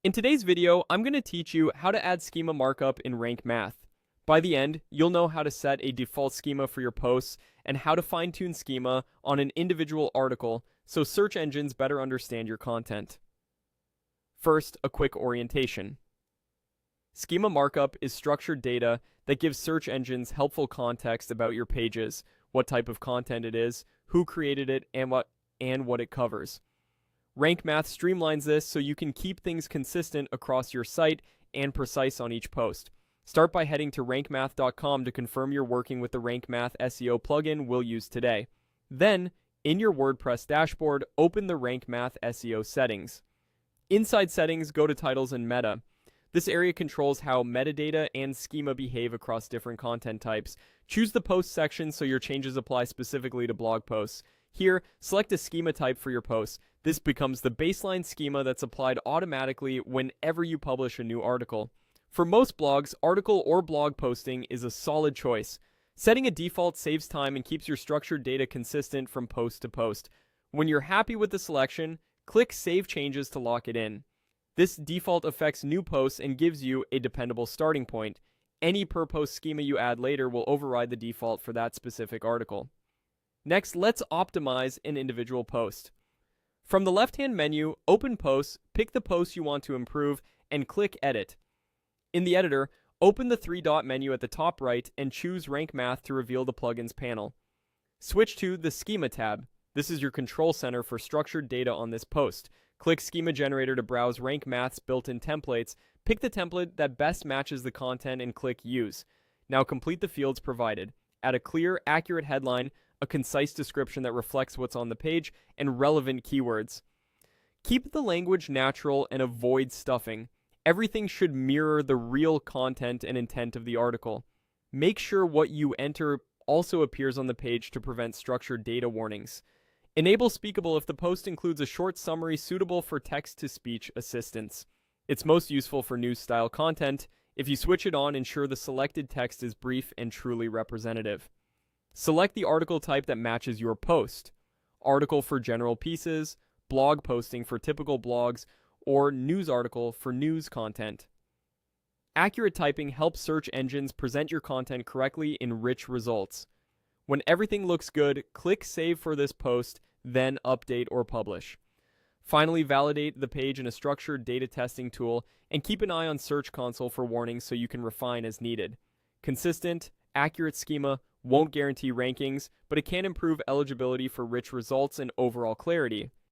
In today's video, I'm going to teach you how to add schema markup in Rank Math. By the end, you'll know how to set a default schema for your posts and how to fine-tune schema on an individual article so search engines better understand your content. First, a quick orientation. Schema markup is structured data that gives search engines helpful context about your pages, what type of content it is, who created it, and what it covers. Rank Math streamlines this so you can keep things consistent across your site and precise on each post. Start by heading to rankmath.com to confirm you're working with the Rank Math SEO plugin we'll use today. Then, in your WordPress dashboard, open the Rank Math SEO settings. Inside settings, go to titles and meta. This area controls how metadata and schema behave across different content types. Choose the post section so your changes apply specifically to blog posts. Here, select a schema type for your posts. This becomes the baseline schema that's applied automatically whenever you publish a new article. For most blogs, article or blog posting is a solid choice. Setting a default saves time and keeps your structured data consistent from post to post. When you're happy with the selection, click Save Changes to lock it in. This default affects new posts and gives you a dependable starting point. Any per post schema you add later will override the default for that specific article. Next, let's optimize an individual post. From the left-hand menu, open Posts, pick the post you want to improve, and click Edit. In the editor, open the three-dot menu at the top right and choose Rank Math to reveal the plugins panel. Switch to the Schema tab. This is your control center for structured data on this post. Click Schema Generator to browse Rank Math's built-in templates. Pick the template that best matches the content and click Use. Now complete the fields provided. Add a clear, accurate headline, a concise description that reflects what's on the page, and relevant keywords. Keep the language natural and avoid stuffing. Everything should mirror the real content and intent of the article. Make sure what you enter also appears on the page to prevent structured data warnings. Enable Speakable if the post includes a short summary suitable for text-to-speech assistance. It's most useful for news-style content. If you switch it on, ensure the selected text is brief and truly representative. Select the article type that matches your post. Article for general pieces, blog posting for typical blogs, or news article for news content. Accurate typing helps search engines present your content correctly in rich results. When everything looks good, click Save for this post, then Update or Publish. Finally, validate the page in a structured data testing tool and keep an eye on Search Console for warnings so you can refine as needed. Consistent, accurate schema won't guarantee rankings, but it can improve eligibility for rich results and overall clarity.